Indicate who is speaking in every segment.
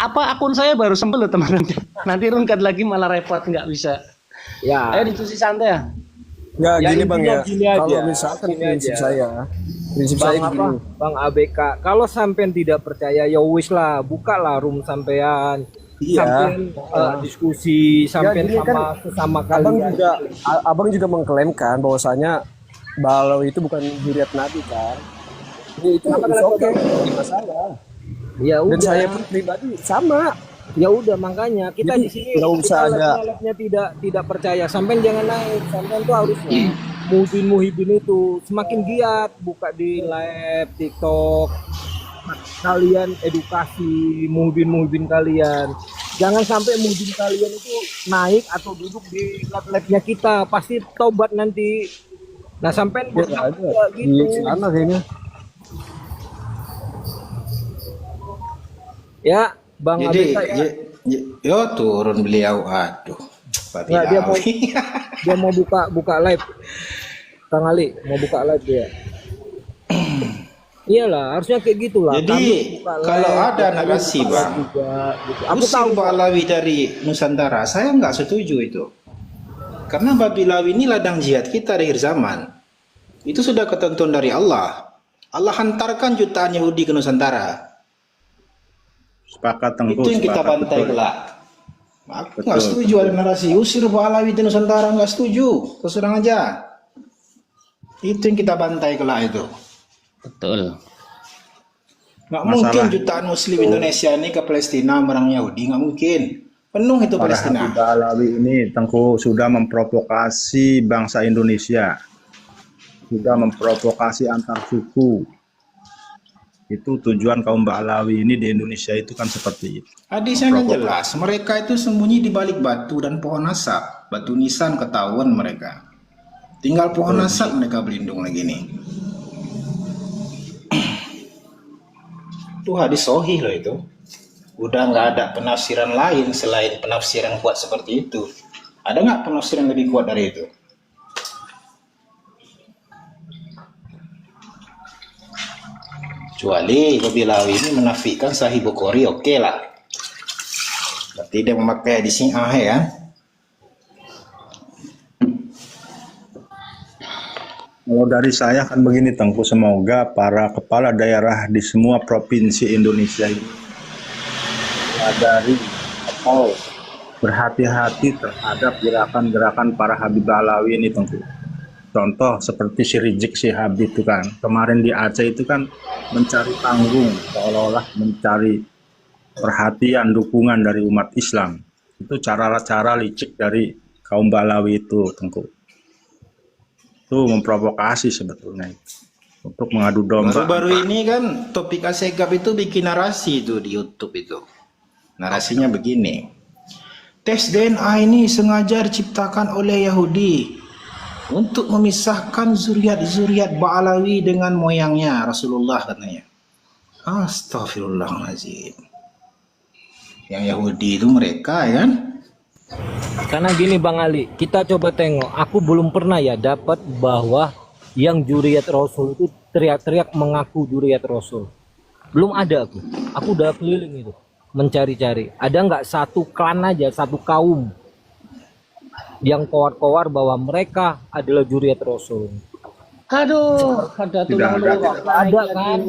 Speaker 1: Apa akun saya baru sempel loh teman-teman. Nanti rungkat lagi malah repot nggak bisa.
Speaker 2: Ya,
Speaker 1: Ayo diskusi santai ya.
Speaker 3: Ya,
Speaker 2: ya
Speaker 3: gini Bang
Speaker 2: intinya
Speaker 3: ya.
Speaker 2: gini aja.
Speaker 3: Kalau misalkan
Speaker 2: Gini
Speaker 3: prinsip
Speaker 2: aja.
Speaker 3: prinsip
Speaker 2: Bang
Speaker 3: saya
Speaker 2: apa?
Speaker 3: gini.
Speaker 2: Bang ABK. Kalau sampean tidak percaya, ya wis lah, bukalah room sampean.
Speaker 3: Iya.
Speaker 2: Sampean diskusi sampean
Speaker 3: gini kan,
Speaker 2: sama sesama
Speaker 3: Abang
Speaker 2: kalian.
Speaker 3: juga Abang juga mengklaimkan bahwasanya Balawi itu bukan zuriat Nabi kan. Itu oke, tidak masalah.
Speaker 2: Ya
Speaker 3: Dan
Speaker 2: udah.
Speaker 3: saya pun pribadi sama.
Speaker 2: Ya udah makanya kita
Speaker 3: Jadi,
Speaker 2: di sini
Speaker 3: nggak usah
Speaker 2: kita
Speaker 3: ada-
Speaker 2: live-nya tidak percaya. Sampean jangan naik. Sampean tuh harusnya Muhibin itu semakin giat buka di live TikTok. Kalian edukasi Muhibin kalian. Jangan sampai Muhibin kalian itu naik atau duduk di live-nya kita. Pasti tobat nanti. Nah, sampean buat
Speaker 3: Ya, ada
Speaker 2: gitu.
Speaker 3: di sana kayaknya.
Speaker 2: Ya, Bang
Speaker 4: Jadi,
Speaker 2: ABK ya.
Speaker 4: yo turun beliau, aduh, Pak
Speaker 2: Nggak, dia mau
Speaker 4: Bilawi.
Speaker 2: dia mau buka live. Kang Ali mau buka live dia. Iyalah, harusnya kayak gitulah.
Speaker 4: Jadi,
Speaker 2: Kami buka live,
Speaker 4: kalau ada
Speaker 2: kami
Speaker 4: narasi,
Speaker 2: buka live
Speaker 4: Bang,
Speaker 2: juga, gitu. Aku
Speaker 4: Usir
Speaker 2: tahu
Speaker 4: Pak
Speaker 2: kok.
Speaker 4: Alawi dari Nusantara, saya nggak setuju itu. Karena Pak Bilawi ini ladang jihad kita di akhir zaman. Itu sudah ketentuan dari Allah. Allah hantarkan jutaan Yahudi ke Nusantara.
Speaker 5: Sepakat Tengku,
Speaker 4: Itu yang kita
Speaker 5: sepakat,
Speaker 4: bantai
Speaker 5: betul.
Speaker 4: kelak. Aku
Speaker 5: Betul,
Speaker 4: nggak setuju ada narasi usir Pak Alawi di Nusantara, nggak setuju. Terus terang aja. Itu yang kita bantai kelak itu.
Speaker 1: Betul.
Speaker 4: Nggak
Speaker 5: Masalah-
Speaker 4: mungkin jutaan Muslim Indonesia ini ke Palestina merang Yahudi, nggak mungkin. Penuh itu
Speaker 5: Para
Speaker 4: Palestina.
Speaker 5: Habib Alawi ini Tengku sudah memprovokasi bangsa Indonesia, sudah memprovokasi antar suku. Itu tujuan kaum Ba'alawi ini di Indonesia itu kan seperti itu.
Speaker 4: Hadisnya kan jelas, mereka itu sembunyi di balik batu dan pohon asap. Batu nisan ketahuan mereka. Tinggal pohon asap mereka berlindung lagi nih. Itu hadis sahih loh itu. Udah nggak ada penafsiran lain selain penafsiran kuat seperti itu. Ada nggak penafsiran lebih kuat dari itu? Kecuali Bilawi ini menafikan Sahih Bukhari, oke lah. Berarti dia memakai hadis yang ya.
Speaker 5: Kalau dari saya kan begini Tengku, semoga para kepala daerah di semua provinsi Indonesia ini dari atau berhati-hati terhadap gerakan-gerakan para Habib Alawi ini Tengku. Contoh seperti si Rizik Syihab itu kan, kemarin di Aceh itu kan mencari panggung, seolah-olah mencari perhatian, dukungan dari umat Islam. Itu cara-cara licik dari kaum Balawi itu Tengku. Itu memprovokasi sebetulnya untuk mengadu domba.
Speaker 4: Baru-baru ini kan Topik Asegab itu bikin narasi itu di YouTube itu. Narasinya begini. Tes DNA ini sengaja diciptakan oleh Yahudi untuk memisahkan zuriat-zuriat Ba'alawi dengan moyangnya Rasulullah katanya. Astagfirullahaladzim. Yang Yahudi itu mereka ya kan?
Speaker 2: Karena gini Bang Ali, kita coba tengok. Aku belum pernah ya dapat bahwa yang juriat Rasul itu teriak-teriak mengaku juriat Rasul. Belum ada aku. Aku udah keliling itu mencari-cari. Ada nggak satu klan aja, satu kaum yang kowar-kowar bahwa mereka adalah juriat Rasul.
Speaker 1: Aduh, ada tulang
Speaker 5: ada,
Speaker 1: luar.
Speaker 5: tidak
Speaker 2: Ada kan?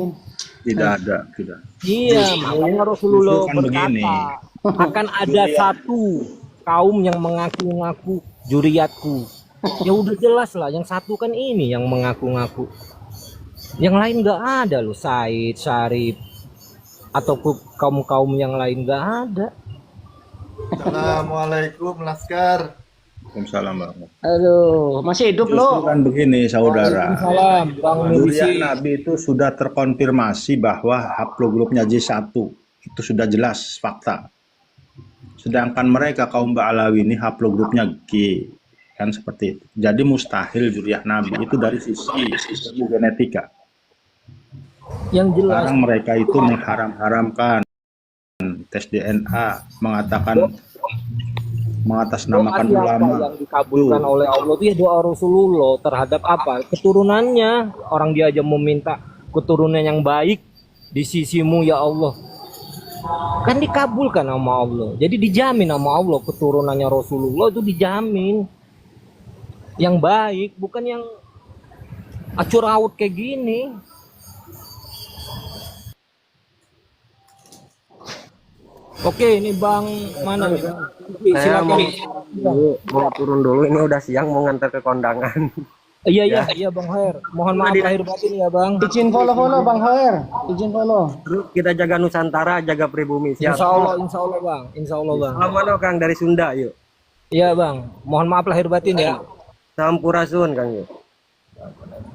Speaker 5: Tidak ada, tidak.
Speaker 2: Iya, makanya Rasulullah
Speaker 5: justru kan
Speaker 2: berkata
Speaker 5: begini.
Speaker 2: akan ada satu kaum yang mengaku-ngaku juriatku. Ya udah jelas lah, yang satu kan ini yang mengaku-ngaku. Yang lain nggak ada loh, Said, Syarif, atau kaum-kaum yang lain nggak ada.
Speaker 6: Assalamualaikum Laskar.
Speaker 5: Waalaikumsalam warahmatullahi
Speaker 1: Aduh, masih hidup
Speaker 5: wabarakatuh. Justru
Speaker 1: lo.
Speaker 5: kan begini saudara.
Speaker 2: Salam, Bang
Speaker 5: Zuriat
Speaker 2: Nubisi.
Speaker 5: Nabi itu sudah terkonfirmasi bahwa haplogrupnya J1 itu sudah jelas fakta. Sedangkan mereka kaum Ba'alawi ini haplogrupnya G, kan seperti itu. Jadi mustahil zuriat Nabi itu dari sisi ilmu genetika.
Speaker 2: Yang jelas
Speaker 5: Sekarang mereka itu mengharam-haramkan tes DNA, mengatakan mengatasnamakan
Speaker 2: doa siapa
Speaker 5: ulama.
Speaker 2: yang dikabulkan oleh Allah itu ya doa Rasulullah terhadap apa? Keturunannya. Orang dia aja meminta keturunan yang baik di sisimu ya Allah. Kan dikabulkan sama Allah. Jadi dijamin sama Allah keturunannya Rasulullah itu dijamin. Yang baik, bukan yang acur awut kayak gini. Oke, ini Bang mana nih?
Speaker 3: Saya
Speaker 2: Silakan.
Speaker 3: mau turun dulu, ini udah siang mau ngantar ke kondangan.
Speaker 2: Iya Bang Her. Mohon maaf lahir batin ya Bang.
Speaker 1: Izin follow Bang Hoer. Izin follow.
Speaker 3: Terus kita jaga Nusantara, jaga pribumi. Siap.
Speaker 2: Insya Allah Bang. Insya Allah Bang.
Speaker 3: Assalamualaikum Kang dari Sunda yuk.
Speaker 2: Iya Bang. Mohon maaf lahir batin ya.
Speaker 3: Sampurasun Kang yuk.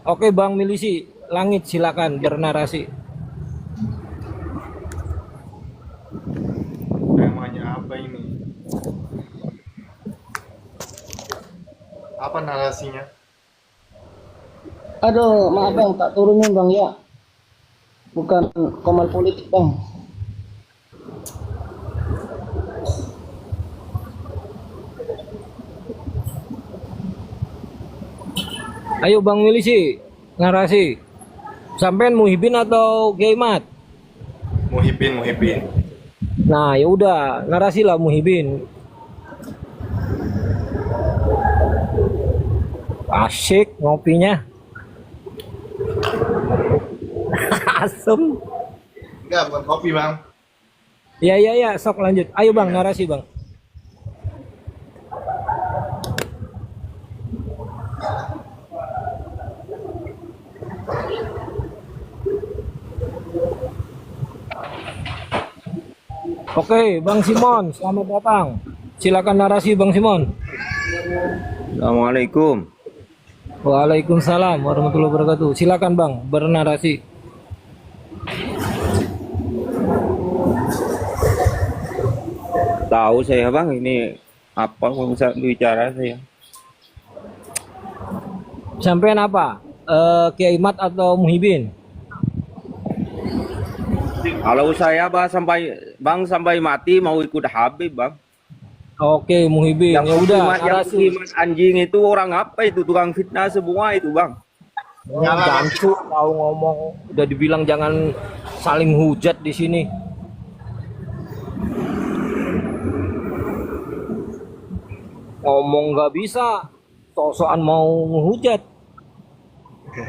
Speaker 2: Oke Bang Milisi, Langit silakan bernarasi.
Speaker 6: Temanya apa ini? Apa narasinya?
Speaker 1: Aduh, maaf Bang, tak turunin Bang ya. Bukan komal politik Bang.
Speaker 2: Ayo Bang Milisi, narasi. Sampean Muhibin atau Gaimat?
Speaker 6: Muhibin.
Speaker 2: Nah, ya udah, narasi lah Muhibin. Asyik ngopinya. Asem.
Speaker 6: Enggak, bukan kopi bang.
Speaker 2: Iya, sok lanjut. Ayo Bang, narasi Bang. Oke, Bang Simon, selamat datang. Silakan narasi Bang Simon.
Speaker 7: Assalamualaikum.
Speaker 2: Waalaikumsalam warahmatullahi wabarakatuh. Silakan Bang, bernarasi.
Speaker 7: Tahu saya bang, ini apa yang bisa bicara saya?
Speaker 2: Sampean apa? Kiai Mat atau Muhibin?
Speaker 7: Kalau saya sampai mati mau ikut Habib bang.
Speaker 2: Oke, Muhibin. Ya udah,
Speaker 7: yang
Speaker 2: narasi.
Speaker 7: Mas anjing itu orang apa itu, tukang fitnah semua itu bang.
Speaker 2: Jancu tahu ngomong, udah dibilang jangan saling hujat di sini. Ngomong nggak bisa, sok-sokan mau menghujat.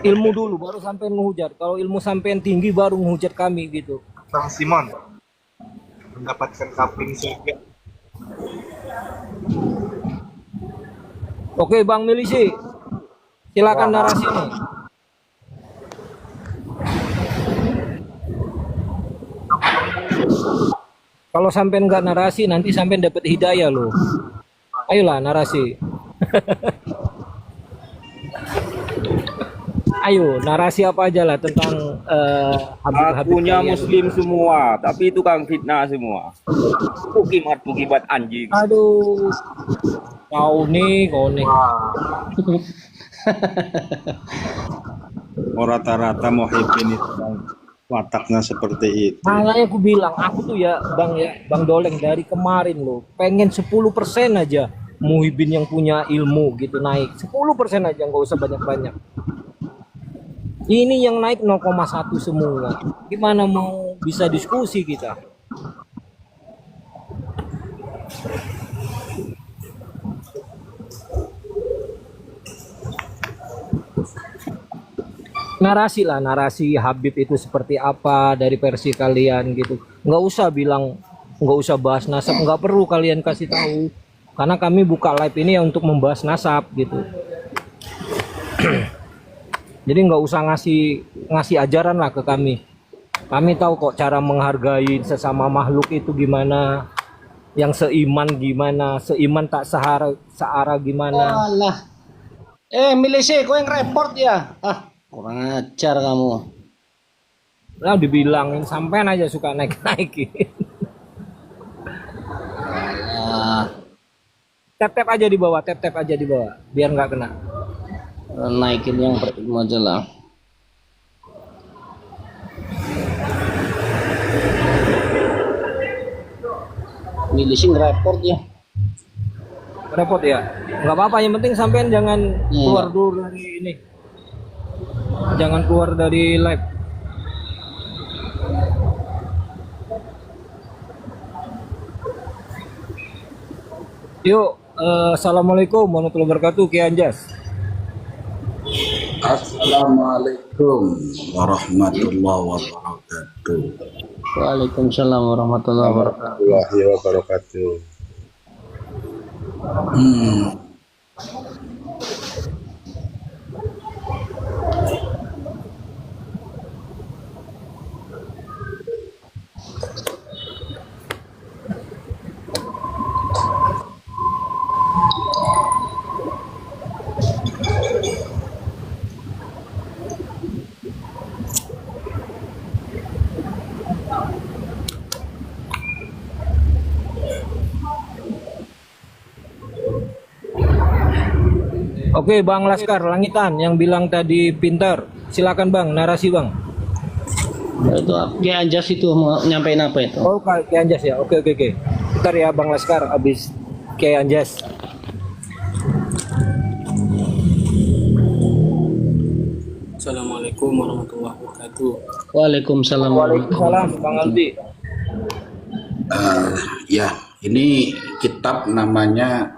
Speaker 2: Ilmu dulu baru sampai menghujat. Kalau ilmu sampean tinggi baru menghujat kami gitu.
Speaker 6: Bang Simon mendapatkan kapling surga.
Speaker 2: Oke, Bang Milisi. Silakan narasi nih. Kalau sampean nggak narasi, nanti sampean dapat hidayah loh. Ayolah narasi. Ayo narasi apa aja lah tentang Habib
Speaker 7: Akunya
Speaker 2: kalian.
Speaker 7: muslim semua, tapi tukang fitnah semua. Pukimat anjing.
Speaker 2: Aduh, kau nih.
Speaker 5: Rata-rata Muhibin itu Bang, wataknya seperti itu.
Speaker 2: Makanya aku bilang, aku tuh ya Bang Doleng dari kemarin loh, pengen 10% aja Muhibin yang punya ilmu gitu naik. 10% aja, nggak usah banyak-banyak. Ini yang naik 0,1 semua. Gimana mau bisa diskusi kita? Narasi lah, narasi Habib itu seperti apa dari versi kalian gitu. Nggak usah bilang, nggak usah bahas nasab, nggak perlu kalian kasih tahu. Karena kami buka live ini ya untuk membahas nasab gitu. Jadi nggak usah ngasih ajaran lah ke kami. Kami tahu kok cara menghargai sesama makhluk itu gimana, yang seiman gimana, seiman tak searah gimana.
Speaker 1: Walah. Milisi, kau yang report ya? Ah, kurang ajar kamu.
Speaker 2: Nah dibilangin sampean aja suka naik-naikin. Tap-tap aja di bawah, tap-tap aja di bawah, biar nggak kena.
Speaker 1: Naikin yang berilmu aja lah. Milisi report ya.
Speaker 2: Repot ya, nggak apa-apa, yang penting sampean jangan keluar dulu dari ini, jangan keluar dari live. Yuk, assalamualaikum warahmatullahi wabarakatuh, Ki Anjas.
Speaker 8: Assalamualaikum warahmatullahi wabarakatuh.
Speaker 1: Waalaikumsalam warahmatullahi wabarakatuh.
Speaker 5: Warahmatullahi wabarakatuh.
Speaker 8: Hmm,
Speaker 2: Oke, Bang Laskar Langitan yang bilang tadi pintar. Silakan Bang, narasi Bang.
Speaker 1: Itu Ki Anjas itu mau nyampein apa itu?
Speaker 2: Oh, Ki Anjas ya. Oke, oke, oke. Bentar ya Bang Laskar, abis Ki Anjas.
Speaker 9: Assalamualaikum warahmatullahi wabarakatuh.
Speaker 1: Waalaikumsalam.
Speaker 2: Waalaikumsalam, Bang Aldi.
Speaker 8: ya, ini kitab namanya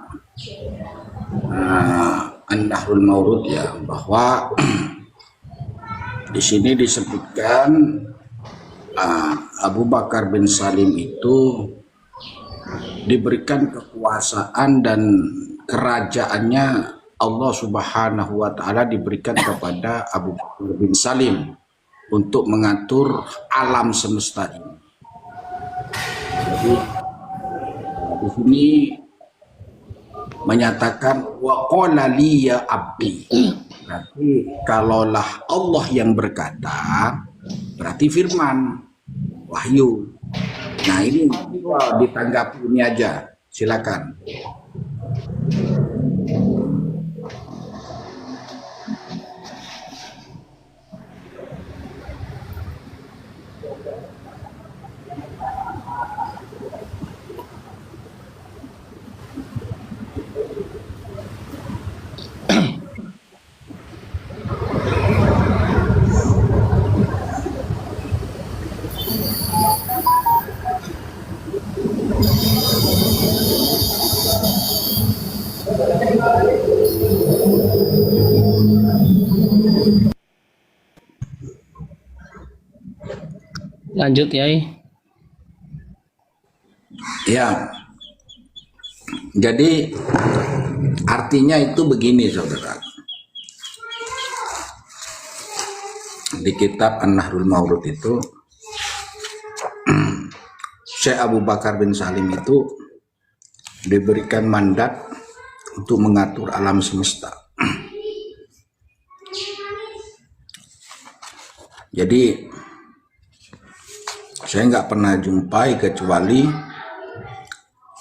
Speaker 8: An-Nahrul Maurud ya, bahwa di sini disebutkan Abu Bakar bin Salim itu diberikan kekuasaan dan kerajaannya Allah Subhanahu wa Ta'ala diberikan kepada Abu Bakar bin Salim untuk mengatur alam semesta ini. Jadi di sini menyatakan wa qala li ya abdi. Berarti kalaulah Allah yang berkata, berarti firman, wahyu. Nah ini ditanggapi ini aja, silakan.
Speaker 1: Lanjut Yai.
Speaker 8: Ya, jadi artinya itu begini saudara. Di kitab An-Nahrul Maurud itu Syekh Abu Bakar bin Salim itu diberikan mandat untuk mengatur alam semesta. Jadi saya nggak pernah jumpai kecuali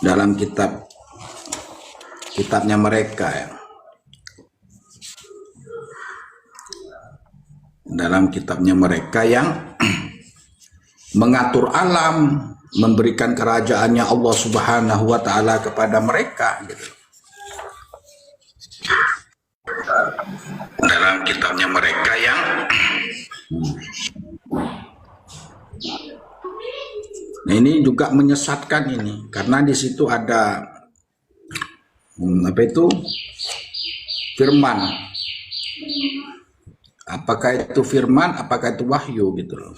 Speaker 8: dalam kitabnya mereka ya. Dalam kitabnya mereka yang mengatur alam, memberikan kerajaannya Allah Subhanahu wa Ta'ala kepada mereka gitu. Dalam kitabnya mereka yang nah, ini juga menyesatkan ini karena di situ ada apa itu firman. Apakah itu firman, apakah itu wahyu gitu loh.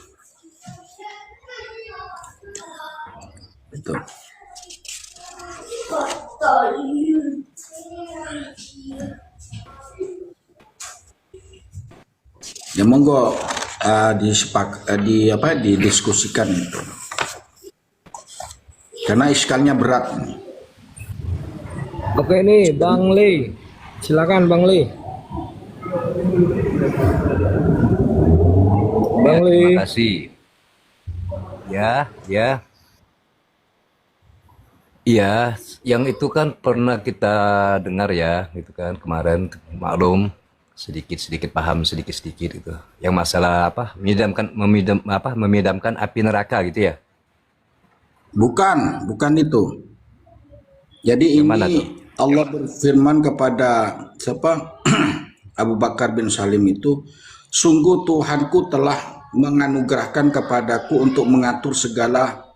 Speaker 8: Itu. Ya monggo didiskusikan itu. Karena iskalnya berat.
Speaker 2: Oke nih, Bang Lee. Silakan Bang Lee. Bang Lee.
Speaker 10: Terima kasih. Ya. Iya, yang itu kan pernah kita dengar ya, gitu kan kemarin maklum sedikit paham sedikit itu. Yang masalah apa? Memidamkan api neraka gitu ya.
Speaker 8: Bukan itu. Jadi
Speaker 10: Yang mana
Speaker 8: ini
Speaker 10: tuh?
Speaker 8: Allah berfirman kepada siapa? Abu Bakar bin Salim itu, sungguh Tuhanku telah menganugerahkan kepadaku untuk mengatur segala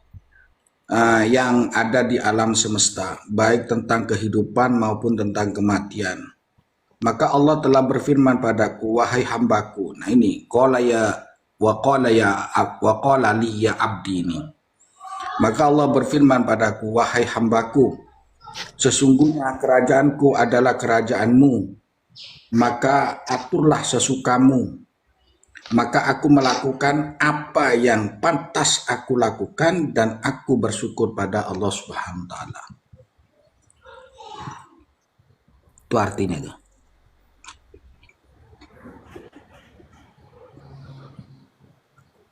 Speaker 8: yang ada di alam semesta, baik tentang kehidupan maupun tentang kematian. Maka Allah telah berfirman padaku, wahai hambaku. Nah ini, qala li ya abdi ini. Maka Allah berfirman padaku, wahai hambaku, sesungguhnya kerajaanku adalah kerajaanmu, maka aturlah sesukamu. Maka aku melakukan apa yang pantas aku lakukan dan aku bersyukur pada Allah Subhanahu wa taala. Itu artinya tuh.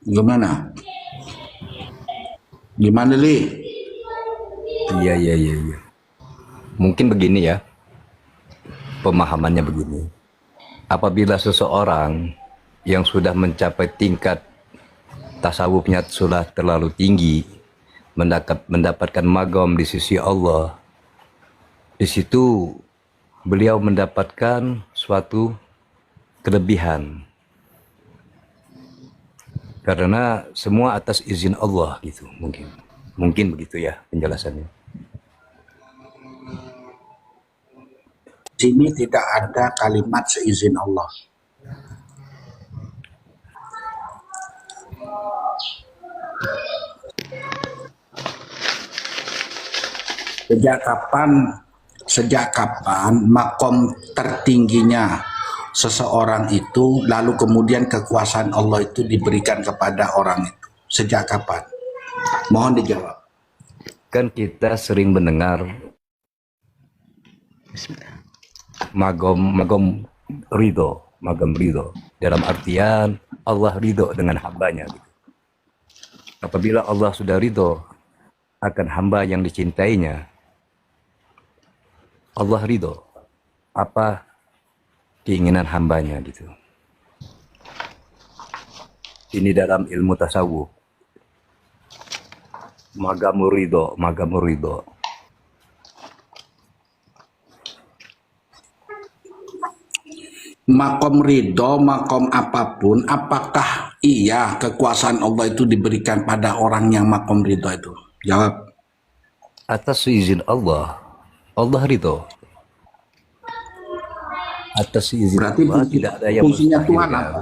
Speaker 8: Gimana? Gimana, Li?
Speaker 10: Iya. Mungkin begini ya, pemahamannya begini. Apabila seseorang yang sudah mencapai tingkat tasawufnya sudah terlalu tinggi, mendapatkan magam di sisi Allah, di situ beliau mendapatkan suatu kelebihan. Karena semua atas izin Allah gitu, mungkin begitu ya penjelasannya.
Speaker 8: Sini tidak ada kalimat seizin Allah. Sejak kapan makom tertingginya seseorang itu lalu kemudian kekuasaan Allah itu diberikan kepada orang itu? Sejak kapan? Mohon dijawab.
Speaker 10: Kan kita sering mendengar magam ridho dalam artian Allah ridho dengan hambanya gitu. Apabila Allah sudah ridho akan hamba yang dicintainya, Allah ridho apa keinginan hambanya gitu. Ini dalam ilmu tasawuf. Magamu ridho.
Speaker 8: Makom ridho, makom apapun, apakah iya kekuasaan Allah itu diberikan pada orang yang makom ridho itu? Jawab.
Speaker 10: Atas izin Allah, Allah ridho. Atas izin
Speaker 8: Berarti
Speaker 10: Allah tidak ada yang
Speaker 8: fungsinya
Speaker 10: mustahil,
Speaker 8: Tuhan
Speaker 10: ya.
Speaker 8: apa?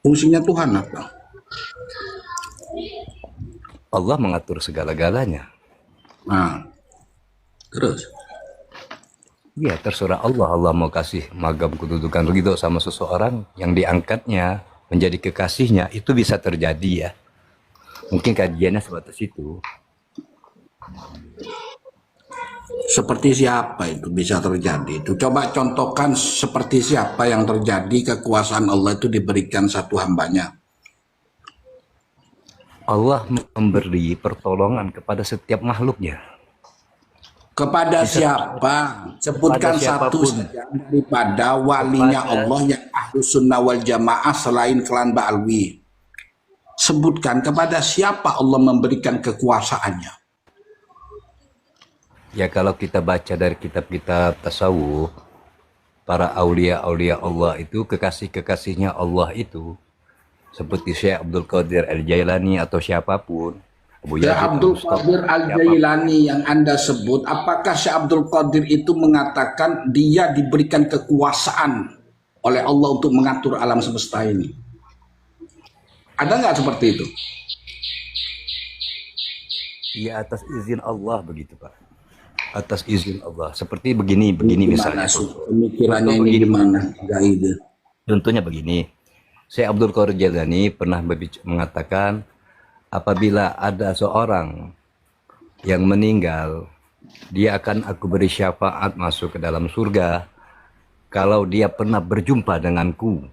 Speaker 8: Fungsinya Tuhan apa?
Speaker 10: Allah mengatur segala-galanya.
Speaker 8: Nah, terus?
Speaker 10: Ya terserah Allah. Allah mau kasih magam kedudukan ridho sama seseorang yang diangkatnya menjadi kekasihnya, itu bisa terjadi ya. Mungkin kajiannya sebatas itu.
Speaker 8: Seperti siapa itu bisa terjadi? Itu coba contohkan seperti siapa yang terjadi kekuasaan Allah itu diberikan satu hambanya.
Speaker 10: Allah memberi pertolongan kepada setiap makhluknya.
Speaker 8: Kepada siapa? Sebutkan satu
Speaker 10: siapapun.
Speaker 8: saja daripada walinya Allah yang Ahlus Sunnah wal Jamaah selain klan Ba'alwi. Sebutkan kepada siapa Allah memberikan kekuasaannya.
Speaker 10: Ya kalau kita baca dari kitab-kitab tasawuf, para aulia-aulia Allah itu, kekasih-kekasihnya Allah itu, seperti Syekh Abdul Qadir Al-Jailani atau siapapun,
Speaker 8: Syekh Abdul Qadir Al-Jailani yang Anda sebut, apakah Syekh Abdul Qadir itu mengatakan dia diberikan kekuasaan oleh Allah untuk mengatur alam semesta ini? Ada nggak seperti itu?
Speaker 10: Ya atas izin Allah begitu Pak. Atas izin Allah. Seperti begini misalnya.
Speaker 8: Pemikirannya ini gimana? Nggak ide.
Speaker 10: Contohnya begini. Syekh Abdul Qadir Jailani pernah mengatakan, apabila ada seorang yang meninggal, dia akan aku beri syafaat masuk ke dalam surga kalau dia pernah berjumpa denganku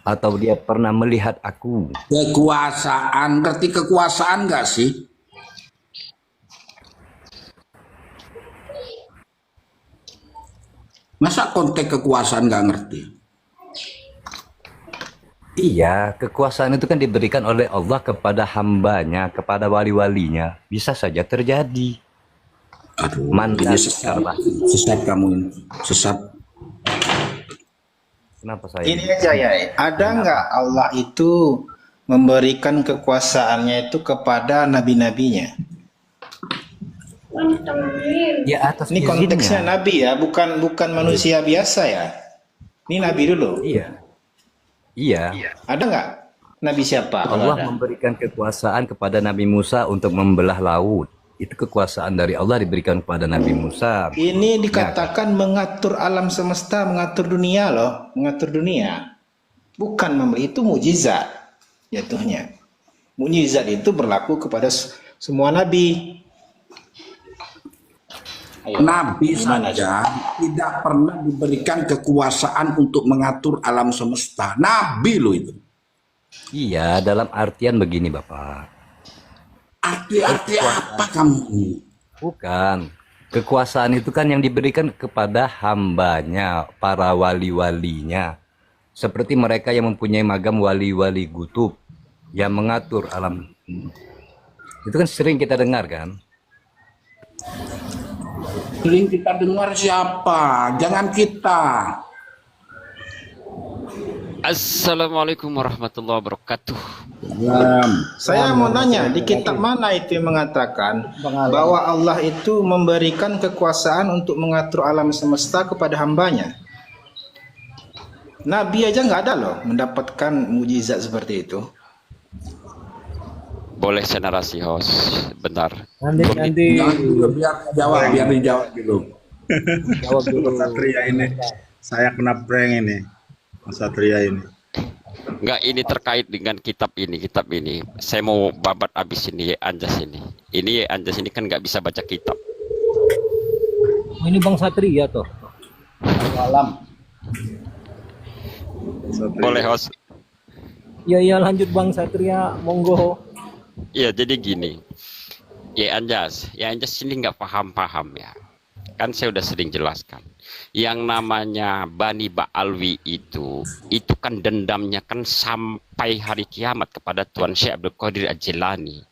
Speaker 10: atau dia pernah melihat aku.
Speaker 8: Kekuasaan, ngerti kekuasaan nggak sih? Masa konteks kekuasaan nggak ngerti?
Speaker 10: Iya, kekuasaan itu kan diberikan oleh Allah kepada hambanya, kepada wali-walinya. Bisa saja terjadi.
Speaker 8: Aduh,
Speaker 10: Mandat
Speaker 8: ini sesat kamu ini. Sesat.
Speaker 10: Kenapa saya?
Speaker 4: Ini aja ya, ada nggak Allah itu memberikan kekuasaannya itu kepada nabi-nabinya.
Speaker 10: Di atas
Speaker 4: Ini konteksnya
Speaker 10: izinnya.
Speaker 4: nabi ya, bukan manusia biasa ya. Ini nabi dulu.
Speaker 10: Iya. Iya.
Speaker 4: Ada nggak nabi siapa? Kalau
Speaker 10: Allah
Speaker 4: ada?
Speaker 10: memberikan kekuasaan kepada Nabi Musa untuk membelah laut. Itu kekuasaan dari Allah diberikan kepada Nabi Musa.
Speaker 4: Ini dikatakan mengatur alam semesta, mengatur dunia loh, mengatur dunia. Bukan memberi, itu mukjizat jatuhnya. Mukjizat itu berlaku kepada semua nabi. Ayo,
Speaker 8: Nabi
Speaker 4: gimana,
Speaker 8: saja tidak pernah diberikan kekuasaan untuk mengatur alam semesta. Nabi loh itu.
Speaker 10: Iya, dalam artian begini Bapak.
Speaker 8: Arti-arti apa kamu ini?
Speaker 10: Bukan. Kekuasaan itu kan yang diberikan kepada hambanya, para wali-walinya. Seperti mereka yang mempunyai magam wali-wali gutub yang mengatur alam. Itu kan sering kita dengar kan?
Speaker 8: Sering kita dengar siapa? Jangan kita.
Speaker 9: Assalamualaikum warahmatullahi wabarakatuh.
Speaker 4: Saya mau nanya, di kitab mana itu yang mengatakan bahwa Allah itu memberikan kekuasaan untuk mengatur alam semesta kepada hambanya? Nabi aja nggak ada loh mendapatkan mujizat seperti itu.
Speaker 9: Boleh saya narasi host? Bentar.
Speaker 2: Nanti
Speaker 8: Jangan dulu, biar dijawab dulu.
Speaker 2: jawab dulu.
Speaker 5: Mas Satria ini, saya kena prank ini, Mas Satria ini.
Speaker 9: Enggak, ini terkait dengan kitab ini. Saya mau babat abis ini Anjas ini. Ini Anjas ini kan nggak bisa baca kitab.
Speaker 2: Oh, ini Bang Satria toh.
Speaker 9: Boleh host?
Speaker 2: Ya lanjut Bang Satria, monggo.
Speaker 9: Iya, jadi gini. Ya Anjas ini nggak paham ya. Kan saya udah sering jelaskan. Yang namanya Bani Ba'alwi itu kan dendamnya kan sampai hari kiamat kepada Tuan Syekh Abdul Qadir Al-Jilani.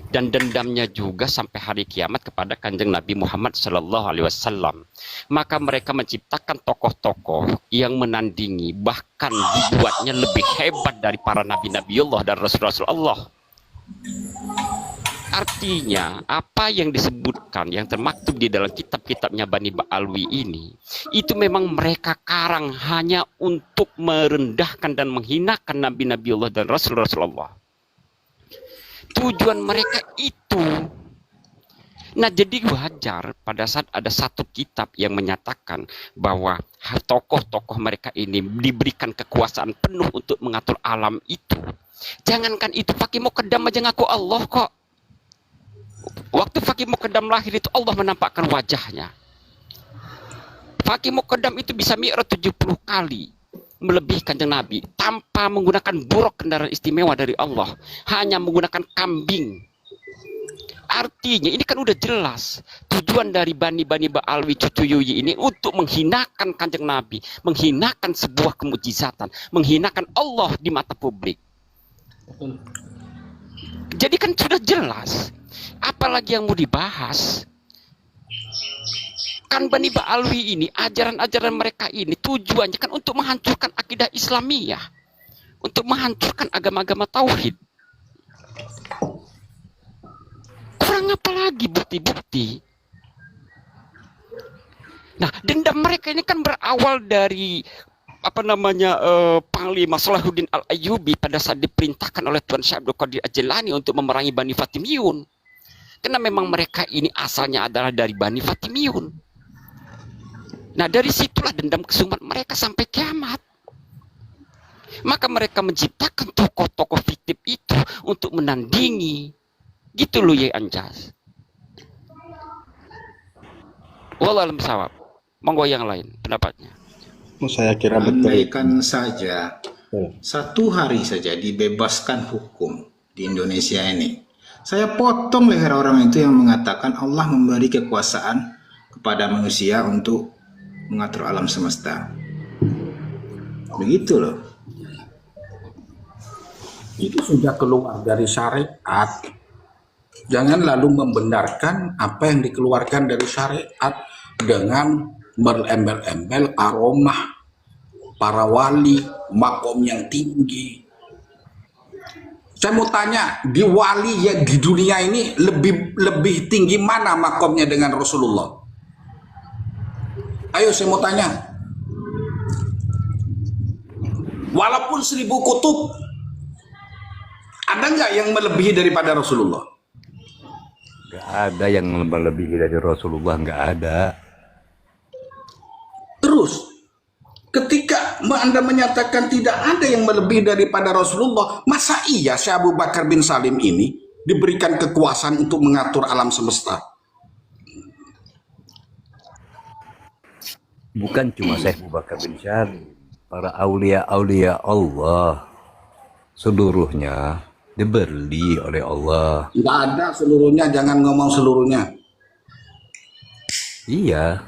Speaker 9: Dan dendamnya juga sampai hari kiamat kepada Kanjeng Nabi Muhammad Sallallahu Alaihi Wasallam. Maka mereka menciptakan tokoh-tokoh yang menandingi, bahkan dibuatnya lebih hebat dari para nabi-nabi Allah dan Rasul-Rasul Allah. Artinya apa yang disebutkan, yang termaktub di dalam kitab-kitabnya Bani Ba'alwi ini, itu memang mereka karang hanya untuk merendahkan dan menghinakan nabi-nabi Allah dan Rasul-Rasul Allah. Tujuan mereka itu. Nah, jadi wajar pada saat ada satu kitab yang menyatakan bahwa tokoh-tokoh mereka ini diberikan kekuasaan penuh untuk mengatur alam itu. Jangankan itu, Fakih Muqaddam aja ngaku Allah kok. Waktu Fakih Muqaddam lahir itu Allah menampakkan wajahnya. Fakih Muqaddam itu bisa mi'raj 70 kali melebihi Kanjeng Nabi tanpa menggunakan buruk kendaraan istimewa dari Allah, hanya menggunakan kambing. Artinya ini kan udah jelas tujuan dari Bani Ba'alwi cucu Yuyi ini untuk menghinakan Kanjeng Nabi, menghinakan sebuah kemujizatan, menghinakan Allah di mata publik. Jadi kan sudah jelas, apalagi yang mau dibahas. Kan Bani Ba'alwi ini, ajaran-ajaran mereka ini tujuannya kan untuk menghancurkan akidah Islamiyah, untuk menghancurkan agama-agama tauhid. Kurang apa lagi bukti-bukti? Nah, dendam mereka ini kan berawal dari Panglima Salahuddin Al-Ayyubi pada saat diperintahkan oleh Tuan Syekh Abdul Qadir Al-Jilani untuk memerangi Bani Fatimiyun. Karena memang mereka ini asalnya adalah dari Bani Fatimiyun. Nah, dari situlah dendam kesumat mereka sampai kiamat. Maka mereka menciptakan tokoh-tokoh fiktif itu untuk menandingi. Gitu loh ya Anjas. Wallahualam shawab. Monggo yang lain pendapatnya.
Speaker 5: Saya kira betul.
Speaker 4: Andaikan saja satu hari saja dibebaskan hukum di Indonesia ini, saya potong leher orang itu yang mengatakan Allah memberi kekuasaan kepada manusia untuk mengatur alam semesta. Begitu loh.
Speaker 8: Itu sudah keluar dari syariat. Jangan lalu membenarkan apa yang dikeluarkan dari syariat dengan berembel-embel aromah para wali, makom yang tinggi. Saya mau tanya, di wali ya di dunia ini lebih tinggi mana makomnya dengan Rasulullah? Ayo saya mau tanya. Walaupun 1000 kutub, ada nggak yang melebihi daripada Rasulullah?
Speaker 10: Nggak ada yang melebihi dari Rasulullah, nggak ada.
Speaker 8: Terus, ketika Anda menyatakan tidak ada yang melebihi daripada Rasulullah, masa iya Syekh Abu Bakar bin Salim ini diberikan kekuasaan untuk mengatur alam semesta?
Speaker 10: Bukan cuma Syekh Abu Bakar bin Salim, para aulia-aulia Allah seluruhnya diberi oleh Allah.
Speaker 8: Tidak ada seluruhnya, jangan ngomong seluruhnya.
Speaker 10: Iya,